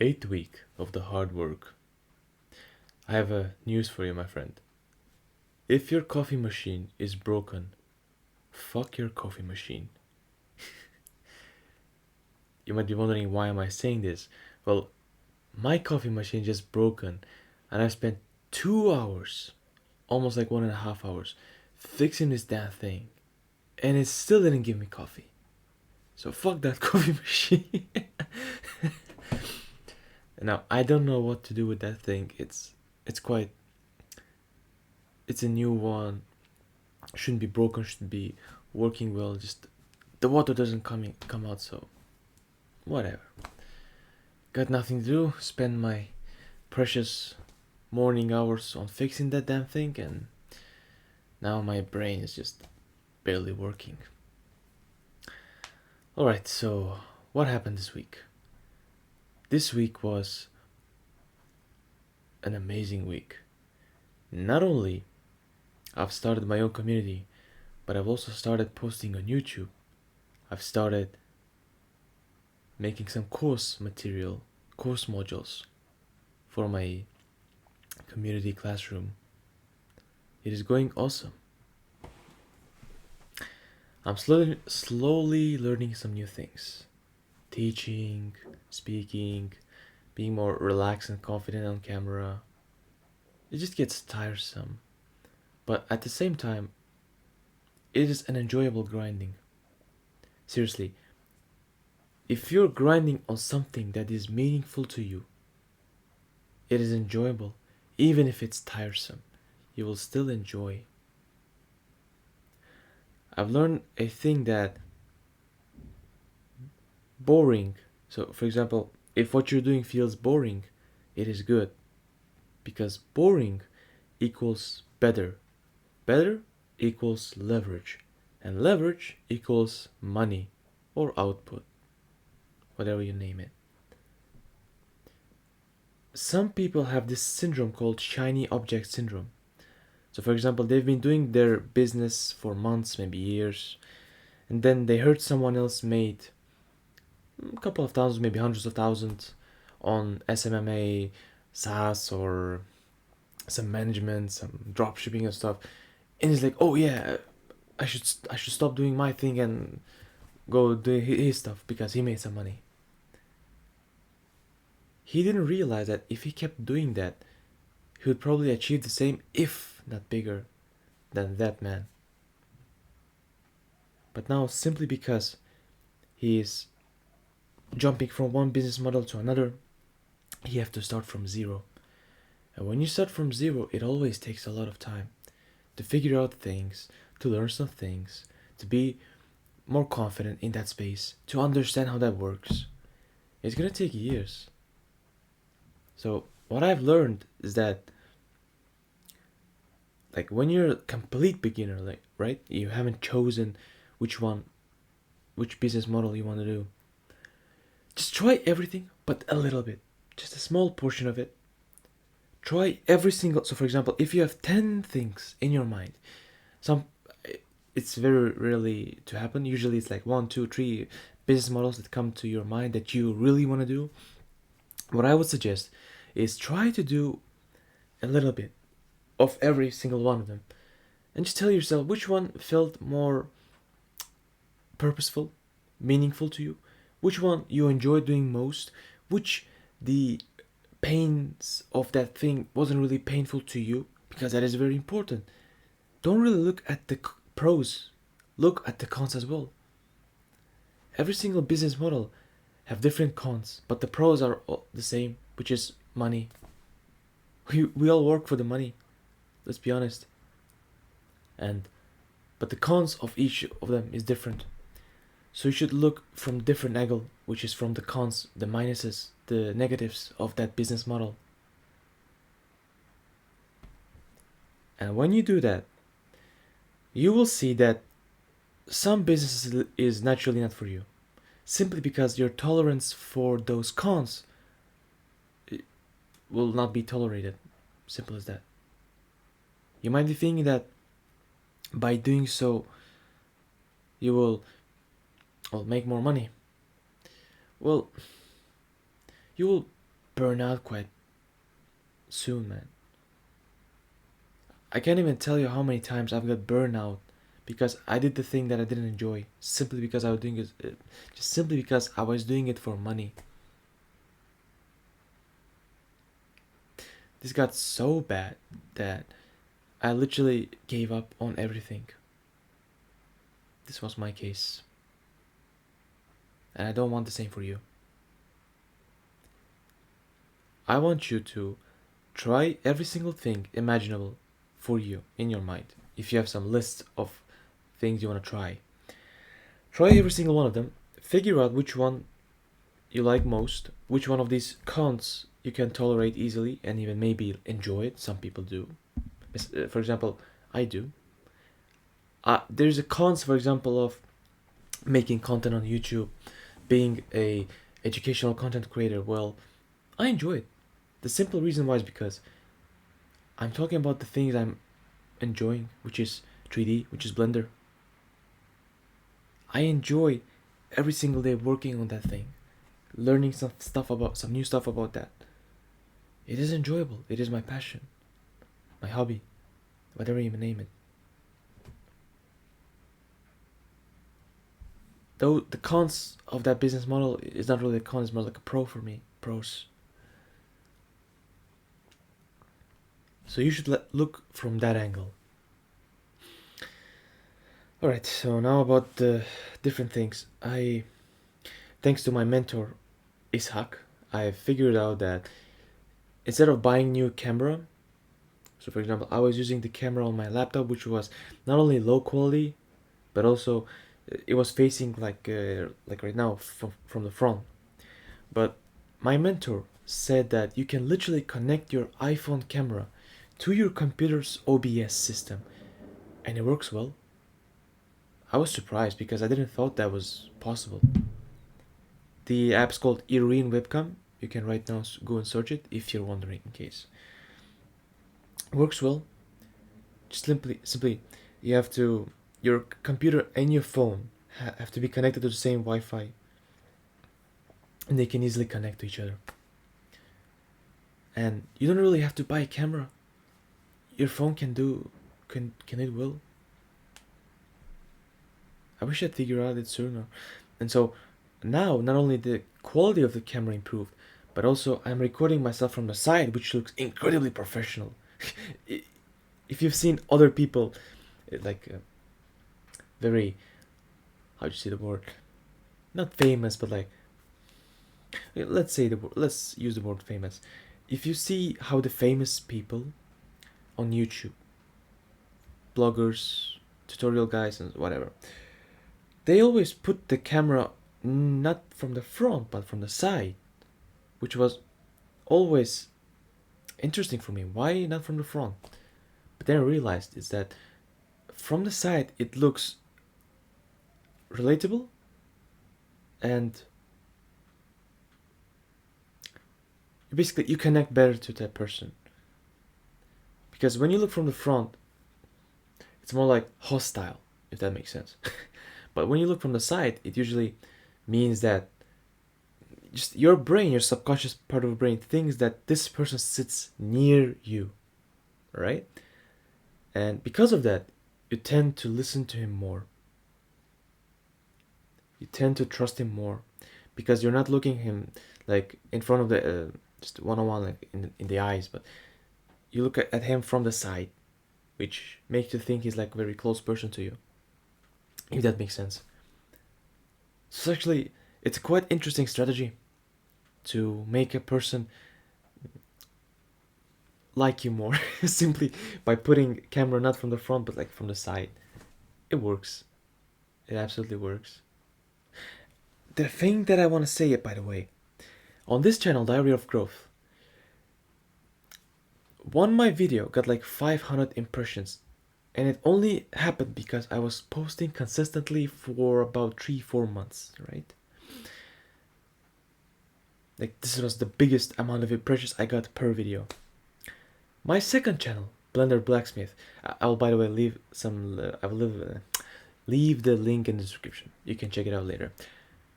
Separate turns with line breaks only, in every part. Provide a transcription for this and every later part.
Eighth week of the hard work. I have a news for you, my friend. If your coffee machine is broken, fuck your coffee machine. You might be wondering why am I saying this? Well, my coffee machine just broken and I spent 2 hours, almost like 1.5 hours, fixing this damn thing. And it still didn't give me coffee. So fuck that coffee machine. Now I don't know what to do with that thing. It's quite it's a new one. Shouldn't be broken, should be working well, just the water doesn't come out, so whatever. Got nothing to do, spend my precious morning hours on fixing that damn thing, and now my brain is just barely working. Alright, so what happened this week? This week was an amazing week. Not only I've started my own community, but I've also started posting on YouTube. I've started making some course material, course modules for my community classroom. It is going awesome. I'm slowly learning some new things. Teaching, speaking, being more relaxed and confident on camera. It just gets tiresome. But at the same time, it is an enjoyable grinding. Seriously, if you're grinding on something that is meaningful to you, it is enjoyable. Even if it's tiresome, you will still enjoy. I've learned a thing that boring. So, for example, if what you're doing feels boring, it is good. Because boring equals better. Better equals leverage. And leverage equals money or output. Whatever you name it. Some people have this syndrome called shiny object syndrome. So, for example, they've been doing their business for months, maybe years, and then they heard someone else made a couple of thousands, maybe hundreds of thousands on SMMA, SaaS, or some management, some drop shipping and stuff, and he's like, "Oh yeah, I should stop doing my thing and go do his stuff because he made some money." He didn't realize that if he kept doing that, he would probably achieve the same, if not bigger, than that man. But now, simply because he is jumping from one business model to another, you have to start from zero. And when you start from zero, it always takes a lot of time to figure out things, to learn some things, to be more confident in that space, to understand how that works. It's gonna take years. So what I've learned is that, like, when you're a complete beginner, like, right, you haven't chosen which business model you want to do, just try everything but a little bit, just a small portion of it. Try every single. So for example, if you have 10 things in your mind, some it's very rarely to happen. Usually it's like 1, 2, 3 business models that come to your mind that you really want to do. What I would suggest is try to do a little bit of every single one of them, and just tell yourself which one felt more purposeful, meaningful to you, which one you enjoy doing most, which the pains of that thing wasn't really painful to you, because that is very important. Don't really look at the pros, look at the cons as well. Every single business model have different cons, but the pros are all the same, which is money. We all work for the money, let's be honest. And but the cons of each of them is different. So you should look from different angle, which is from the cons, the minuses, the negatives of that business model. And when you do that, you will see that some business is naturally not for you, simply because your tolerance for those cons will not be tolerated. Simple as that. You might be thinking that by doing so, you will make more money. Well, you will burn out quite soon, man. I can't even tell you how many times I've got burnout because I did the thing that I didn't enjoy simply because I was doing it, just simply because I was doing it for money. This got so bad that I literally gave up on everything. This was my case. And I don't want the same for you. I want you to try every single thing imaginable for you in your mind. If you have some list of things you want to try, try every single one of them. Figure out which one you like most, which one of these cons you can tolerate easily and even maybe enjoy it. Some people do. For example, I do. There's a cons, for example, of making content on YouTube, being a educational content creator. Well, I enjoy it. The simple reason why is because I'm talking about the things I'm enjoying, which is 3D, which is Blender. I enjoy every single day working on that thing, learning some new stuff about that. It is enjoyable. It is my passion, my hobby, whatever you name it. Though the cons of that business model is not really a con, it's more like a pro for me. Pros. So you should look from that angle. Alright, so now about the different things. Thanks to my mentor, Ishak, I figured out that instead of buying new camera, so for example, I was using the camera on my laptop, which was not only low quality, but also it was facing like right now from the front. But my mentor said that you can literally connect your iPhone camera to your computer's OBS system, and it works well. I was surprised because I didn't thought that was possible. The app's called Irene Webcam. You can right now go and search it if you're wondering in case. It works well. Just simply, you have to, your computer and your phone have to be connected to the same Wi-Fi, and they can easily connect to each other. And you don't really have to buy a camera. Your phone can it well. I wish I'd figured out it sooner. And so now not only the quality of the camera improved, but also I'm recording myself from the side, which looks incredibly professional. If you've seen other people, like very, how do you say the word? Not famous, but like, let's use the word famous. If you see how the famous people on YouTube, bloggers, tutorial guys, and whatever, they always put the camera not from the front but from the side, which was always interesting for me. Why not from the front? But then I realized is that from the side it looks relatable, and basically you connect better to that person. Because when you look from the front, it's more like hostile, if that makes sense. But when you look from the side, it usually means that just your brain, your subconscious part of the brain, thinks that this person sits near you, right? And because of that, you tend to listen to him more. You tend to trust him more, because you're not looking him like in front of the just one-on-one, like in the eyes, but you look at him from the side, which makes you think he's like a very close person to you, if that makes sense. So actually, it's a quite interesting strategy to make a person like you more simply by putting camera not from the front but like from the side. It works. It absolutely works. The thing that I want to say, by the way, on this channel, Diary of Growth, my video got like 500 impressions, and it only happened because I was posting consistently for about 3-4 months, right? Like, this was the biggest amount of impressions I got per video. My second channel, Blender Blacksmith, I'll, by the way, leave the link in the description. You can check it out later.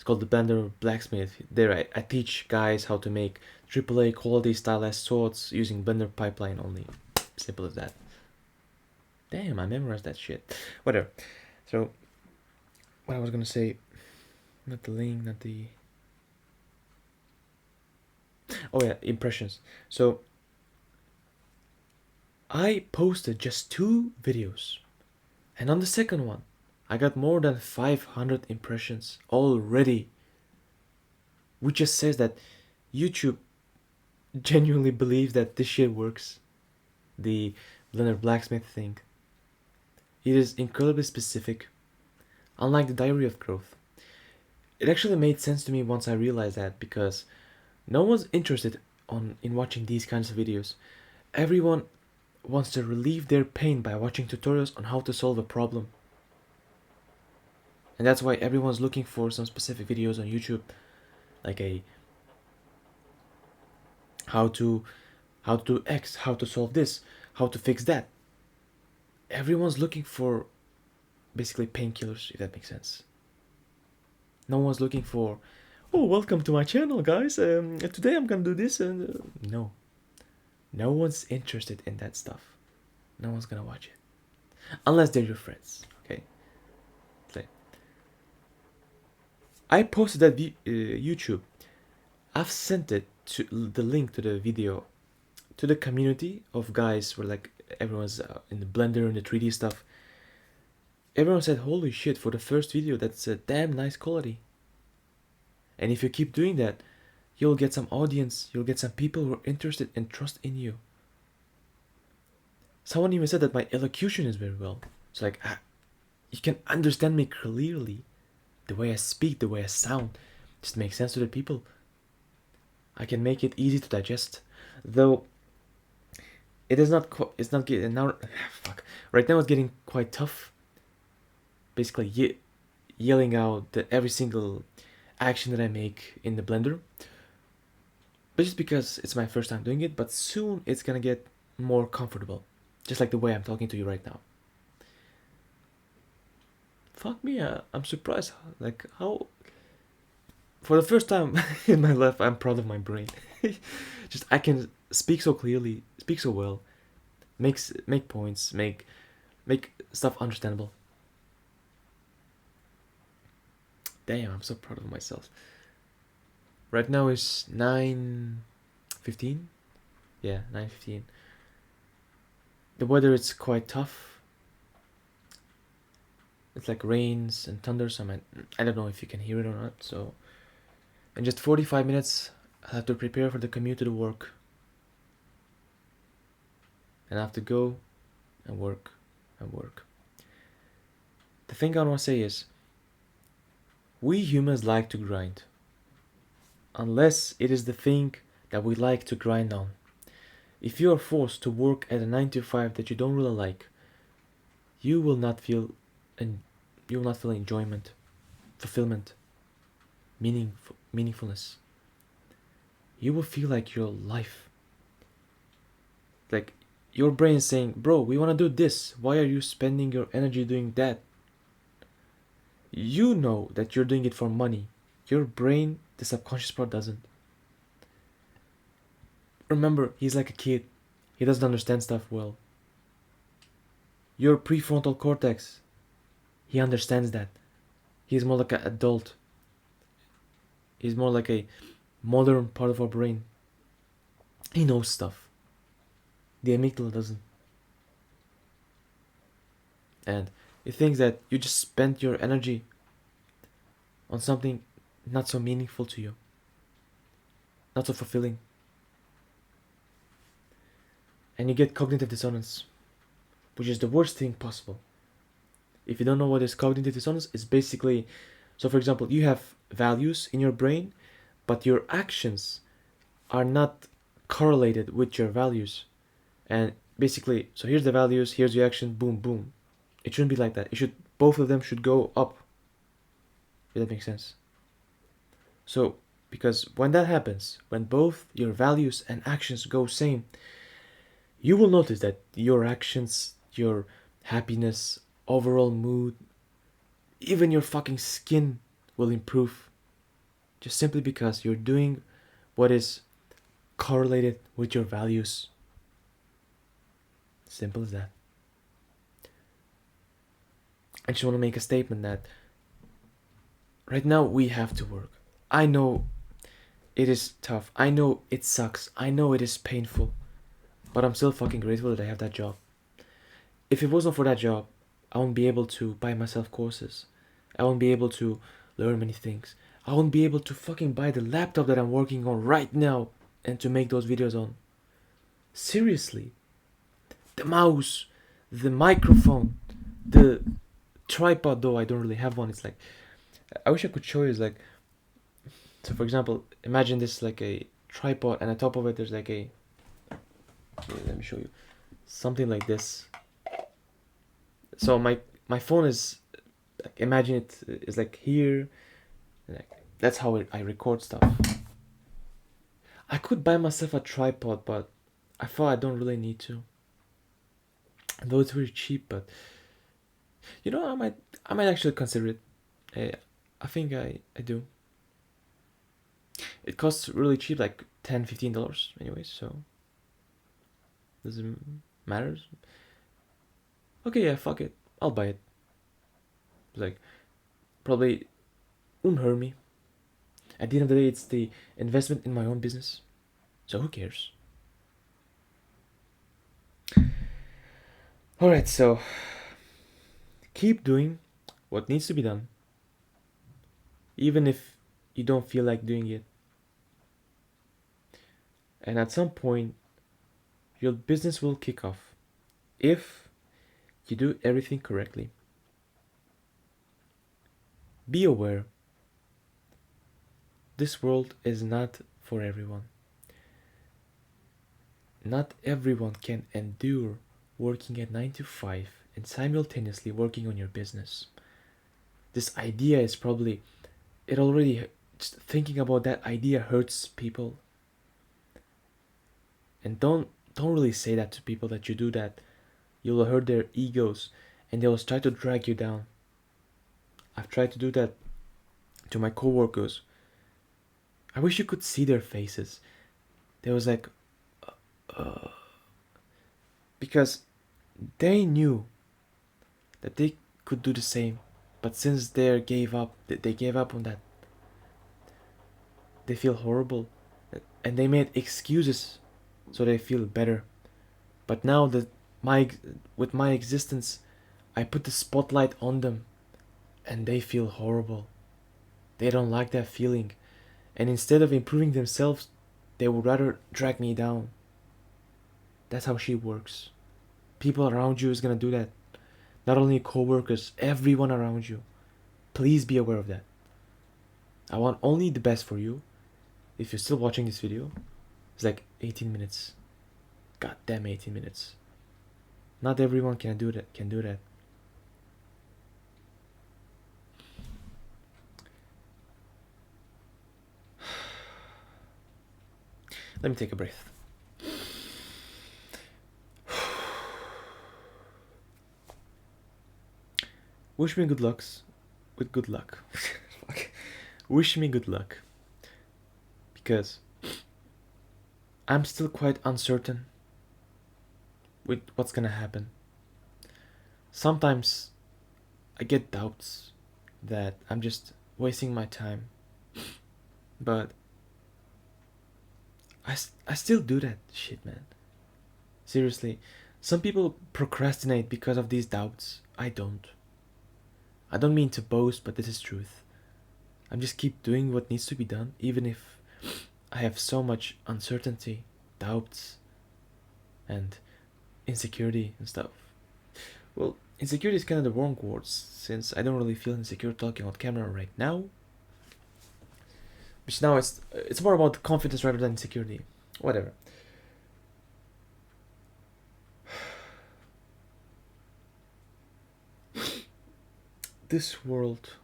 It's called the Blender Blacksmith. There I teach guys how to make AAA quality stylized swords using Blender pipeline only. Simple as that. Damn, I memorized that shit. Whatever. So, what I was gonna say, not the link, not the. Oh yeah, impressions. So, I posted just 2 videos, and on the second one, I got more than 500 impressions already. Which just says that YouTube genuinely believes that this shit works. The Blender Blacksmith thing. It is incredibly specific, unlike the Diary of Growth. It actually made sense to me once I realized that, because no one's interested in watching these kinds of videos. Everyone wants to relieve their pain by watching tutorials on how to solve a problem. And that's why everyone's looking for some specific videos on YouTube, like a how to do X, how to solve this, how to fix that. Everyone's looking for basically painkillers, if that makes sense. No one's looking for, oh, welcome to my channel, guys. Today I'm gonna do this, and no, no one's interested in that stuff. No one's gonna watch it, unless they're your friends. Okay. I posted that YouTube. I've sent it to the link to the video to the community of guys where like everyone's in the Blender and the 3D stuff. Everyone said, holy shit, for the first video, that's a damn nice quality. And if you keep doing that, you'll get some audience, you'll get some people who are interested and trust in you. Someone even said that my elocution is very well. It's like, you can understand me clearly. The way I speak, the way I sound, just makes sense to the people. I can make it easy to digest. Though, it is not, it's not getting, now, fuck. Right now it's getting quite tough. Basically, yelling out every single action that I make in the Blender. But just because it's my first time doing it, but soon it's gonna get more comfortable. Just like the way I'm talking to you right now. Fuck me, I'm surprised. Like, how... For the first time in my life, I'm proud of my brain. Just, I can speak so clearly, speak so well. Make points, make stuff understandable. Damn, I'm so proud of myself. Right now is 9:15. Yeah, 9:15. The weather is quite tough. It's like rains and thunders. I don't know if you can hear it or not. So, in just 45 minutes, I have to prepare for the commute to the work. And I have to go and work and work. The thing I want to say is, we humans like to grind. Unless it is the thing that we like to grind on. If you are forced to work at a 9 to 5 that you don't really like, you will not feel enjoyment, fulfillment, meaningfulness. You will feel like your life, like your brain is saying, bro, we want to do this. Why are you spending your energy doing that? You know that you're doing it for money. Your brain, the subconscious part, doesn't. Remember, he's like a kid. He doesn't understand stuff well. Your prefrontal cortex, he understands that. He's more like an adult. He's more like a modern part of our brain. He knows stuff. The amygdala doesn't. And he thinks that you just spent your energy on something not so meaningful to you. Not so fulfilling. And you get cognitive dissonance, which is the worst thing possible. If you don't know what is cognitive dissonance, it's basically, so for example, you have values in your brain, but your actions are not correlated with your values. And basically, so here's the values, here's the action, boom, boom. It shouldn't be like that. Both of them should go up. If that makes sense. So, because when that happens, when both your values and actions go same, you will notice that your actions, your happiness, overall mood, even your fucking skin will improve. just simply because you're doing what is correlated with your values. Simple as that. I just want to make a statement that right now we have to work. I know it is tough. I know it sucks. I know it is painful. But I'm still fucking grateful that I have that job. If it wasn't for that job, I wouldn't be able to buy myself courses. I wouldn't be able to learn many things. I wouldn't be able to fucking buy the laptop that I'm working on right now and to make those videos on. Seriously. The mouse, the microphone, the tripod, though I don't really have one. It's like, I wish I could show you. It's like, so for example, imagine this like a tripod, and on top of it there's like a, let me show you, something like this. So my phone is, imagine it is like here, like, that's how I record stuff. I could buy myself a tripod, but I thought I don't really need to, though it's very cheap. But you know, I might actually consider it. I think I do. It costs really cheap, like $10-15 anyway, so doesn't matter. Okay, yeah, fuck it, I'll buy it. Like, probably won't hurt me. At the end of the day, it's the investment in my own business, so who cares? Alright, so keep doing what needs to be done, even if you don't feel like doing it. And at some point, your business will kick off if you do everything correctly. Be aware, this world is not for everyone. Not everyone can endure working at 9 to 5 and simultaneously working on your business. This idea is probably, it already, just thinking about that idea hurts people. And don't really say that to people that you do that. You'll hurt their egos and they'll try to drag you down. I've tried to do that to my coworkers. I wish you could see their faces. They was like, because they knew that they could do the same, but since they gave up on that. They feel horrible, and they made excuses so they feel better. But now that with my existence, I put the spotlight on them, and they feel horrible. They don't like that feeling, and instead of improving themselves, they would rather drag me down. That's how she works. People around you is gonna do that. Not only co-workers, everyone around you. Please be aware of that. I want only the best for you. If you're still watching this video, it's like 18 minutes. God damn, 18 minutes. Not everyone can do that. Let me take a breath. Wish me good lucks. With good luck. Wish me good luck. Because I'm still quite uncertain with what's gonna happen. Sometimes I get doubts that I'm just wasting my time. But I still do that shit, man. Seriously. Some people procrastinate because of these doubts. I don't. I don't mean to boast, but this is truth. I'm just keep doing what needs to be done, even if I have so much uncertainty, doubts, and insecurity and stuff. Well, insecurity is kind of the wrong words, since I don't really feel insecure talking on camera right now. Which now it's more about confidence rather than insecurity. Whatever. This world,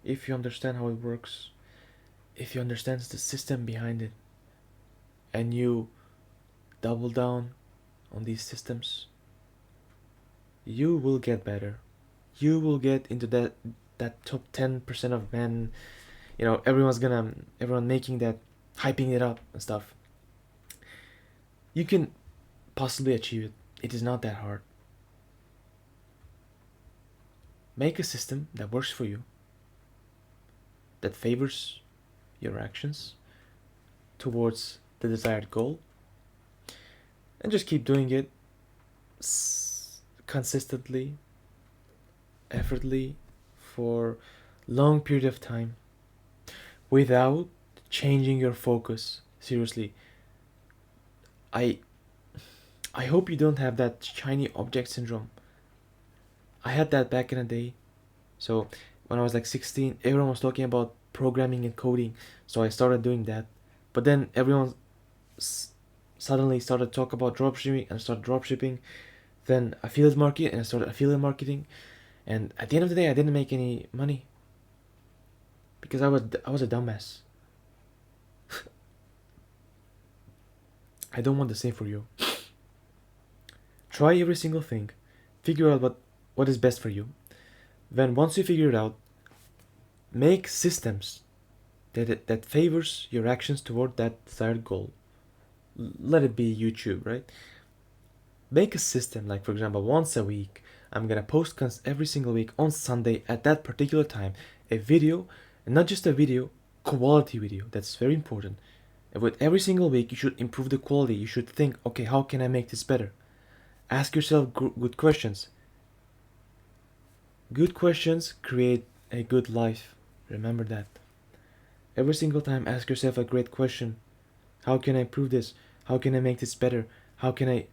if you understand how it works, if you understand the system behind it, and you double down on these systems, you will get better. You will get into that top 10% of men everyone making that, hyping it up and stuff. You can possibly achieve it. It is not that hard. Make a system that works for you, that favors your actions towards the desired goal, and just keep doing it consistently, effortlessly, for long period of time without changing your focus. Seriously, I hope you don't have that shiny object syndrome. I had that back in the day. So when I was like 16, everyone was talking about programming and coding, so I started doing that. But then everyone suddenly started to talk about dropshipping, and I started dropshipping. Then affiliate marketing, and I started affiliate marketing. And at the end of the day, I didn't make any money because I was a dumbass. I don't want the same for you. Try every single thing. Figure out what is best for you. Then once you figure it out, make systems that favors your actions toward that desired goal. Let it be YouTube, right? Make a system, like for example, once a week, I'm gonna post every single week on Sunday at that particular time a video, and not just a video, quality video. That's very important. And with every single week, you should improve the quality. You should think, okay, how can I make this better? Ask yourself good questions. Good questions create a good life. Remember that. Every single time, ask yourself a great question. How can I improve this? How can I make this better? How can I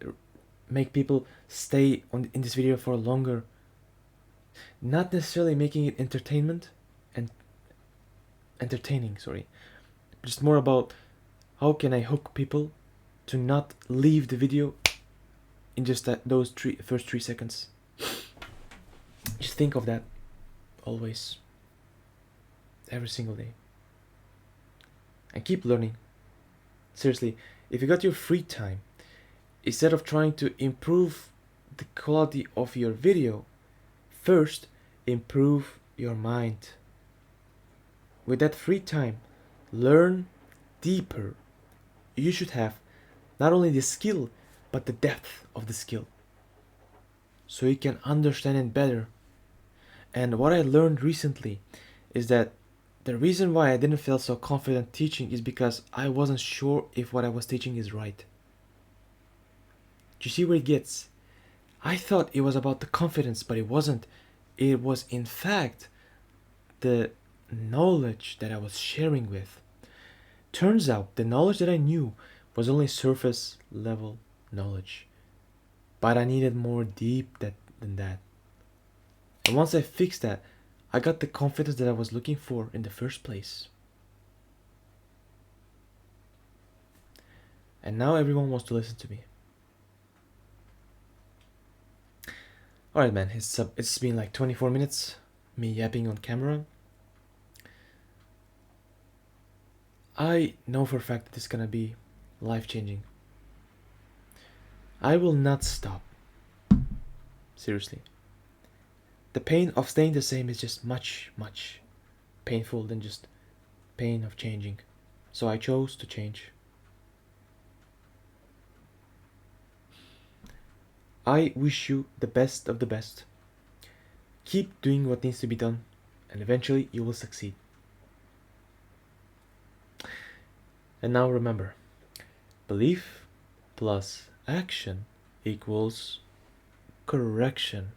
make people stay in this video for longer? Not necessarily making it entertaining, sorry. Just more about how can I hook people to not leave the video in just those first 3 seconds. Just think of that always, every single day, and keep learning. Seriously, if you got your free time, instead of trying to improve the quality of your video, first improve your mind. With that free time, learn deeper. You should have not only the skill, but the depth of the skill, so you can understand it better. And what I learned recently is that the reason why I didn't feel so confident teaching is because I wasn't sure if what I was teaching is right. Do you see where it gets? I thought it was about the confidence, but it wasn't. It was in fact the knowledge that I was sharing with. Turns out the knowledge that I knew was only surface level knowledge, but I needed more deep than that. And once I fixed that, I got the confidence that I was looking for in the first place. And now everyone wants to listen to me. Alright, man, it's been like 24 minutes, me yapping on camera. I know for a fact that this is gonna be life-changing. I will not stop. Seriously. The pain of staying the same is just much, much painful than just pain of changing. So I chose to change. I wish you the best of the best. Keep doing what needs to be done, and eventually you will succeed. And now remember, belief plus action equals correction.